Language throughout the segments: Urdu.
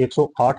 108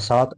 7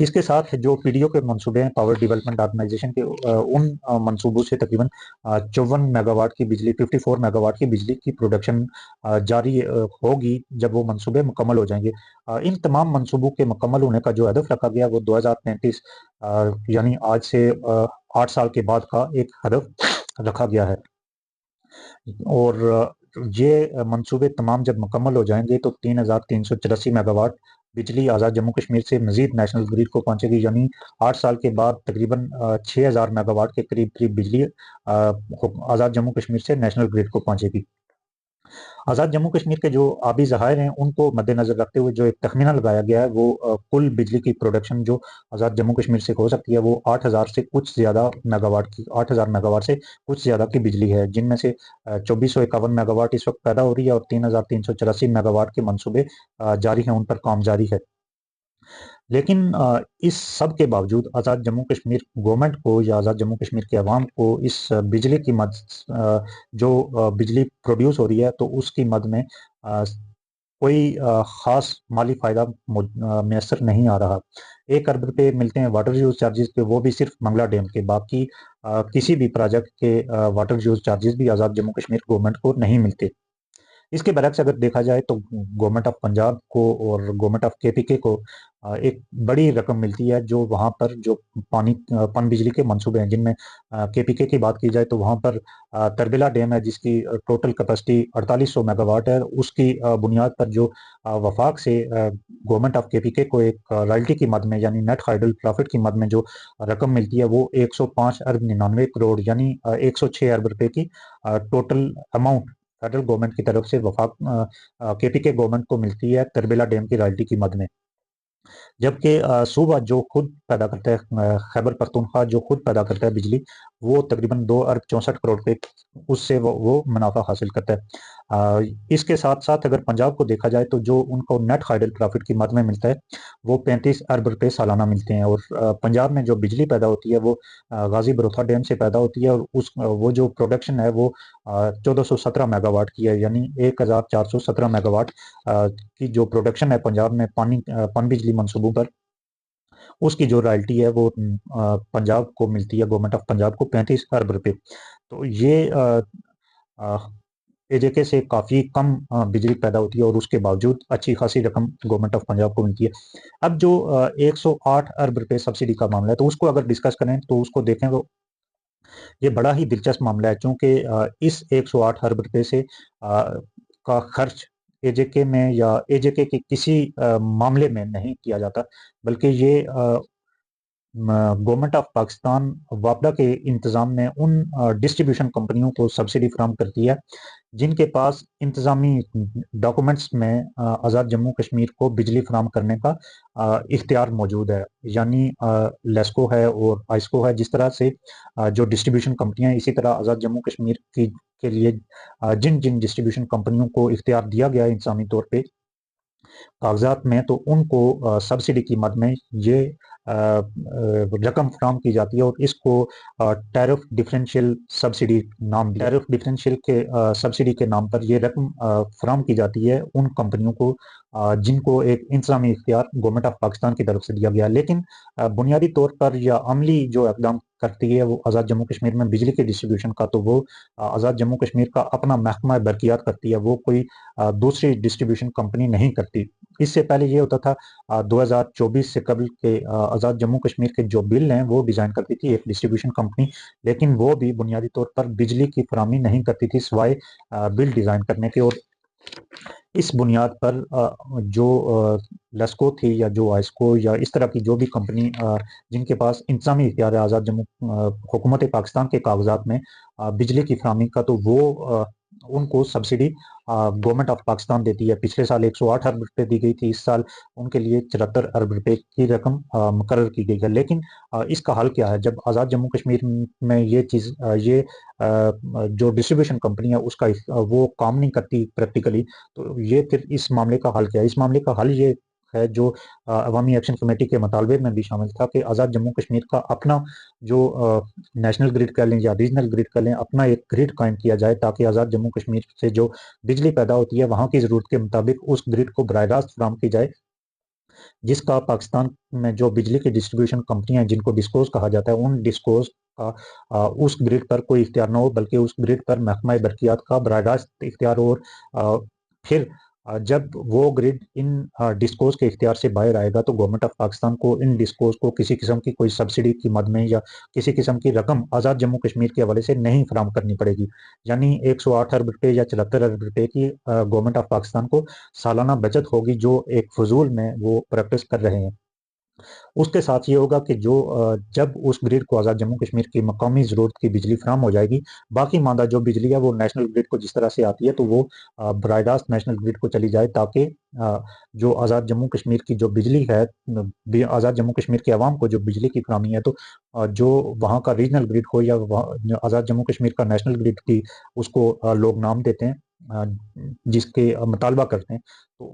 اس کے ساتھ جو پی ڈی او کے منصوبے ہیں پاور ڈیولپمنٹ آرگنائزیشن کے، ان منصوبوں سے تقریباً 54 میگا واٹ کی بجلی 54 میگا واٹ کی بجلی کی پروڈکشن جاری ہوگی جب وہ منصوبے مکمل ہو جائیں گے۔ ان تمام منصوبوں کے مکمل ہونے کا جو ہدف رکھا گیا وہ 2035 یعنی آج سے 8 سال کے بعد کا ایک ہدف رکھا گیا ہے، اور یہ منصوبے تمام جب مکمل ہو جائیں گے تو 3384 میگا واٹ بجلی آزاد جموں کشمیر سے مزید نیشنل گریڈ کو پہنچے گی، یعنی 8 سال کے بعد تقریباً 6000 میگا واٹ کے قریب بجلی آزاد جموں کشمیر سے نیشنل گریڈ کو پہنچے گی۔ آزاد جموں کشمیر کے جو آبی ذخائر ہیں ان کو مد نظر رکھتے ہوئے جو ایک تخمینہ لگایا گیا ہے وہ کل بجلی کی پروڈکشن جو آزاد جموں کشمیر سے ہو سکتی ہے وہ 8000 سے کچھ زیادہ میگا واٹ کی 8000 میگا واٹ سے کچھ زیادہ کی بجلی ہے، جن میں سے 2451 میگا واٹ اس وقت پیدا ہو رہی ہے اور 3384 میگا واٹ کے منصوبے جاری ہیں، ان پر کام جاری ہے۔ لیکن اس سب کے باوجود آزاد جموں کشمیر گورنمنٹ کو یا آزاد جموں کشمیر کے عوام کو اس بجلی کی مد جو بجلی پروڈیوس ہو رہی ہے تو اس کی مد میں کوئی خاص مالی فائدہ میسر نہیں آ رہا۔ 1 ارب روپے ملتے ہیں واٹر یوز چارجز کے، وہ بھی صرف منگلا ڈیم کے، باقی کسی بھی پروجیکٹ کے واٹر یوز چارجز بھی آزاد جموں کشمیر گورنمنٹ کو نہیں ملتے۔ اس کے برعکس اگر دیکھا جائے تو گورنمنٹ آف پنجاب کو اور گورنمنٹ آف کے پی کے کو ایک بڑی رقم ملتی ہے، جو وہاں پر جو پن بجلی کے منصوبے ہیں، جن میں کے پی کے کی بات کی جائے تو وہاں پر تربیلا ڈیم ہے جس کی ٹوٹل کیپیسٹی 4800 میگا واٹ ہے، اس کی بنیاد پر جو وفاق سے گورنمنٹ آف کے پی کے کو ایک رائلٹی کی مد میں یعنی نیٹ ہائیڈل پروفٹ کی مد میں جو رقم ملتی ہے وہ 105 ارب 99 کروڑ یعنی 106 ارب روپے کی ٹوٹل اماؤنٹ فیڈرل گورنمنٹ کی طرف سے وفاق کے پی کے گورنمنٹ کو ملتی ہے تربیلا ڈیم کی رائلٹی کی مد میں، جبکہ صوبہ جو خود پیدا کرتا ہے خیبر پختونخوا جو خود پیدا کرتا ہے بجلی، وہ تقریباً 2 ارب 64 کروڑ پہ اس سے وہ منافع حاصل کرتا ہے۔ اس کے ساتھ ساتھ اگر پنجاب کو دیکھا جائے تو جو ان کو نیٹ ہائیڈل پروفٹ کی مد میں ملتا ہے وہ 35 ارب روپے سالانہ ملتے ہیں، اور پنجاب میں جو بجلی پیدا ہوتی ہے وہ غازی بروتھا ڈیم سے پیدا ہوتی ہے، اور وہ جو پروڈکشن ہے وہ 1417 میگا واٹ کی ہے، یعنی 1417 میگا واٹ کی جو پروڈکشن ہے پنجاب میں پن بجلی منصوبوں پر، اس کی جو رائلٹی ہے وہ پنجاب کو ملتی ہے، گورنمنٹ آف پنجاب کو 35 ارب روپے۔ تو یہ اے جے کے سے کافی کم بجلی پیدا ہوتی ہے اور اس کے باوجود اچھی خاصی رقم گورنمنٹ آف پنجاب کو ملتی ہے۔ اب جو 108 ارب روپے سبسڈی کا معاملہ ہے تو اس کو اگر ڈسکس کریں تو اس کو دیکھیں تو یہ بڑا ہی دلچسپ معاملہ ہے، چونکہ اس 108 ارب روپے سے کا خرچ اے جے کے میں یا اے جے کے کسی معاملے میں نہیں کیا جاتا، بلکہ یہ گورنمنٹ آف پاکستان واپڈا کے انتظام میں ان ڈسٹریبیوشن کمپنیوں کو سبسڈی فراہم کرتی ہے جن کے پاس انتظامی ڈاکومنٹس میں آزاد جموں کشمیر کو بجلی فراہم کرنے کا اختیار موجود ہے، یعنی لیسکو ہے اور آئسکو ہے۔ جس طرح سے جو ڈسٹریبیوشن کمپنیاں ہیں، اسی طرح آزاد جموں کشمیر کے لیے جن ڈسٹریبیوشن کمپنیوں کو اختیار دیا گیا ہے انتظامی طور پہ کاغذات میں، تو ان کو سبسڈی کی مد میں یہ رقم فراہم کی جاتی ہے، اور اس کو ٹیرف ڈفرینشیل سبسڈی نام دیا۔ ٹیرف ڈفرینشیل کے سبسڈی کے نام پر یہ رقم فراہم کی جاتی ہے ان کمپنیوں کو جن کو ایک انتظامی اختیار گورنمنٹ آف پاکستان کی طرف سے دیا گیا، لیکن بنیادی طور پر یا عملی جو اقدام کرتی ہے وہ آزاد جموں کشمیر میں بجلی کے ڈسٹریبیوشن کا، تو وہ آزاد جموں کشمیر کا اپنا محکمہ برقیات کرتی ہے، وہ کوئی دوسری ڈسٹریبیوشن کمپنی نہیں کرتی۔ اس سے پہلے یہ ہوتا تھا 2024 سے قبل کے آزاد جموں کشمیر کے جو بل ہیں وہ ڈیزائن کرتی تھی ایک ڈسٹریبیوشن کمپنی، لیکن وہ بھی بنیادی طور پر بجلی کی فراہمی نہیں کرتی تھی سوائے بل ڈیزائن کرنے کے، اور اس بنیاد پر جو لیسکو تھی یا جو آئسکو یا اس طرح کی جو بھی کمپنی جن کے پاس انتظامی اختیار ہے آزاد جموں حکومت پاکستان کے کاغذات میں بجلی کی فراہمی کا، تو وہ ان کو سبسڈی گورنمنٹ آف پاکستان دیتی ہے۔ پچھلے سال 108 ارب روپے دی گئی تھی، اس سال ان کے لیے 74 ارب روپے کی رقم مقرر کی گئی ہے۔ لیکن اس کا حل کیا ہے؟ جب آزاد جموں کشمیر میں یہ چیز یہ جو ڈسٹریبیوشن کمپنی ہے اس کا وہ کام نہیں کرتی پریکٹیکلی، تو یہ پھر اس معاملے کا حل کیا ہے؟ اس معاملے کا حل یہ ہے جو عوامی ایکشن کمیٹی کے مطالبے میں بھی شامل تھا کہ آزاد جموں کشمیر کا اپنا جو نیشنل گریڈ کر لیں یا ریجنل گریڈ کر لیں، اپنا ایک گریڈ قائم کیا جائے تاکہ آزاد جموں کشمیر سے جو بجلی پیدا ہوتی ہے وہاں کی ضرورت کے مطابق اس گریڈ کو براہ راست فراہم کی جائے، جس کا پاکستان میں جو بجلی کی ڈسٹریبیوشن کمپنیاں ہیں جن کو ڈسکوز کہا جاتا ہے، ان ڈسکوز کا اس گرڈ پر کوئی اختیار نہ ہو، بلکہ اس گرڈ پر محکمہ برقیات کا براہ راست اختیار ہو، اور پھر جب وہ گرڈ ان ڈسکوز کے اختیار سے باہر آئے گا تو گورنمنٹ آف پاکستان کو ان ڈسکوز کو کسی قسم کی کوئی سبسڈی کی مد میں یا کسی قسم کی رقم آزاد جموں کشمیر کے حوالے سے نہیں فراہم کرنی پڑے گی۔ یعنی 108 ارب روپے یا 74 ارب روپے کی گورنمنٹ آف پاکستان کو سالانہ بچت ہوگی، جو ایک فضول میں وہ پریکٹس کر رہے ہیں۔ اس کے ساتھ یہ ہوگا کہ جب اس گرڈ کو آزاد جموں کشمیر کی مقامی ضرورت کی بجلی فراہم ہو جائے گی، باقی ماندہ جو بجلی ہے وہ نیشنل گرڈ کو جس طرح سے آتی ہے تو وہ براہ راست نیشنل گرڈ کو چلی جائے، تاکہ جو آزاد جموں کشمیر کی جو بجلی ہے، آزاد جموں کشمیر کے عوام کو جو بجلی کی فراہمی ہے، تو جو وہاں کا ریجنل گرڈ ہو یا آزاد جموں کشمیر کا نیشنل گرڈ کی اس کو لوگ نام دیتے ہیں، جس کے مطالبہ کرتے ہیں، تو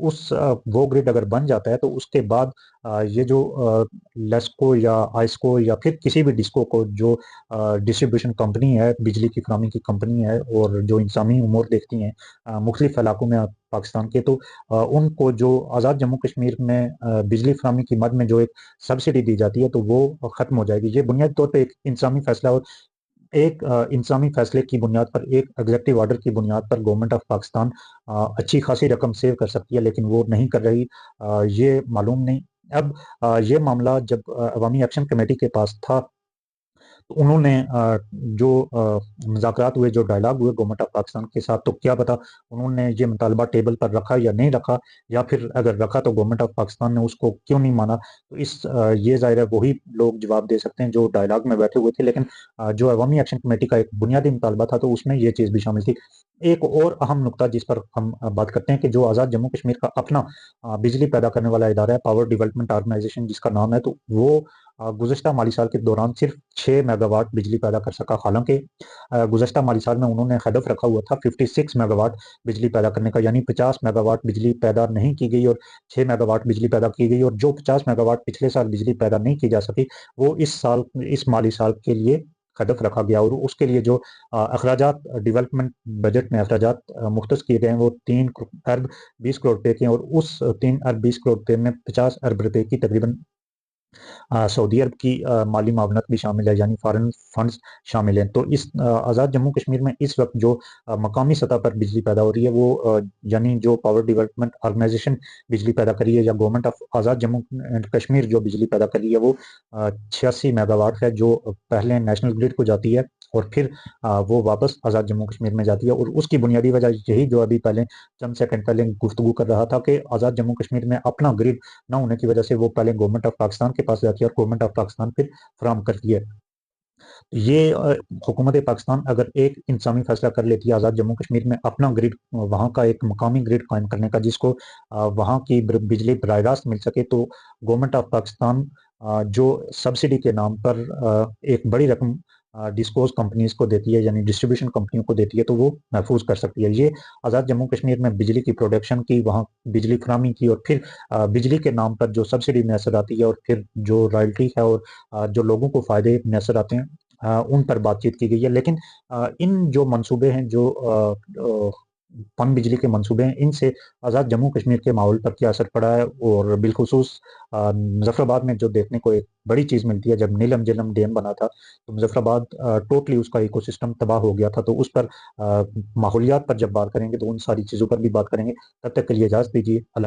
وہ گرڈ اگر بن جاتا ہے تو اس کے بعد یہ جو لیسکو یا آئسکو یا پھر کسی بھی ڈسکو کو جو ڈسٹریبیوشن کمپنی ہے، بجلی کی فراہمی کی کمپنی ہے اور جو انتظامی امور دیکھتی ہیں مختلف علاقوں میں پاکستان کے، تو ان کو جو آزاد جموں کشمیر میں بجلی فراہمی کی مد میں جو ایک سبسڈی دی جاتی ہے تو وہ ختم ہو جائے گی۔ یہ بنیادی طور پہ ایک انتظامی فیصلہ، اور ایک انتظامی فیصلے کی بنیاد پر، ایک ایگزیکٹو آرڈر کی بنیاد پر گورنمنٹ آف پاکستان اچھی خاصی رقم سیو کر سکتی ہے، لیکن وہ نہیں کر رہی۔ یہ معلوم نہیں اب یہ معاملہ جب عوامی ایکشن کمیٹی کے پاس تھا تو انہوں نے جو مذاکرات ہوئے، جو ڈائلاگ ہوئے گورنمنٹ آف پاکستان کے ساتھ، تو کیا پتا انہوں نے یہ مطالبہ ٹیبل پر رکھا یا نہیں رکھا، یا پھر اگر رکھا تو گورنمنٹ آف پاکستان نے اس کو کیوں نہیں مانا، تو یہ ظاہر ہے وہی لوگ جواب دے سکتے ہیں جو ڈائلاگ میں بیٹھے ہوئے تھے۔ لیکن جو عوامی ایکشن کمیٹی کا ایک بنیادی مطالبہ تھا تو اس میں یہ چیز بھی شامل تھی۔ ایک اور اہم نقطہ جس پر ہم بات کرتے ہیں کہ جو آزاد جموں کشمیر کا اپنا بجلی پیدا کرنے والا ادارہ ہے، پاور ڈیولپمنٹ آرگنائزیشن جس کا نام ہے، تو وہ گزشتہ مالی سال کے دوران صرف 6 میگا واٹ بجلی پیدا کر سکا، حالانکہ گزشتہ مالی سال میں انہوں نے ہدف رکھا ہوا تھا 56 میگا واٹ بجلی پیدا کرنے کا، یعنی 50 میگا واٹ بجلی پیدا نہیں کی گئی اور 6 میگا واٹ بجلی پیدا کی گئی، اور جو 50 میگا واٹ پچھلے سال بجلی پیدا نہیں کی جا سکی وہ اس مالی سال کے لیے ہدف رکھا گیا، اور اس کے لیے جو اخراجات ڈیولپمنٹ بجٹ میں اخراجات مختص کیے گئے ہیں وہ 3 ارب 20 کروڑ روپے کے ہیں، اور اس 3 ارب 20 کروڑ روپے میں 50 ارب روپے کی تقریباً سعودی عرب کی مالی معاونت بھی شامل ہے، یعنی فارن فنڈز شامل ہیں۔ تو اس آزاد جموں کشمیر میں اس وقت جو مقامی سطح پر بجلی پیدا ہو رہی ہے وہ یعنی جو پاور ڈیولپمنٹ آرگنائزیشن بجلی پیدا کر رہی ہے یا government of Azad Jammu and Kashmir جو بجلی پیدا کر رہی ہے وہ 86 میگا واٹ ہے، جو پہلے نیشنل گرڈ کو جاتی ہے اور پھر وہ واپس آزاد جموں کشمیر میں جاتی ہے۔ اور اس کی بنیادی وجہ یہی جو ابھی پہلے چند سیکنڈ پہلے گفتگو کر رہا تھا کہ آزاد جموں کشمیر میں اپنا گرڈ نہ ہونے کی وجہ سے وہ پہلے گورنمنٹ آف پاکستان کے پاس جاتی ہے اور گورنمنٹ آف پاکستان پھر فراہم کرتی ہے۔ یہ حکومت پاکستان اگر ایک انتظامی فیصلہ کر لیتی ہے آزاد جموں کشمیر میں اپنا گرڈ، وہاں کا ایک مقامی گرڈ قائم کرنے کا جس کو وہاں کی بجلی براہ راست مل سکے، تو گورنمنٹ آف پاکستان جو سبسڈی کے نام پر ایک بڑی رقم ڈسکوز کمپنیز کو دیتی ہے، یعنی ڈسٹریبیوشن کمپنیوں کو دیتی ہے، تو وہ محفوظ کر سکتی ہے۔ یہ آزاد جموں کشمیر میں بجلی کی پروڈکشن کی، وہاں بجلی فراہمی کی، اور پھر بجلی کے نام پر جو سبسڈی میسر آتی ہے اور پھر جو رائلٹی ہے اور جو لوگوں کو فائدے میسر آتے ہیں ان پر بات چیت کی گئی ہے۔ لیکن ان جو منصوبے ہیں، جو پن بجلی کے منصوبے ہیں، ان سے آزاد جموں کشمیر کے ماحول پر کیا اثر پڑا ہے، اور بالخصوص مظفر آباد میں جو دیکھنے کو ایک بڑی چیز ملتی ہے، جب نیلم جلم ڈیم بنا تھا تو مظفر آباد ٹوٹلی اس کا ایکو سسٹم تباہ ہو گیا تھا۔ تو اس پر ماحولیات پر جب بات کریں گے تو ان ساری چیزوں پر بھی بات کریں گے۔ تب تک کے لیے اجازت دیجیے۔ اللہ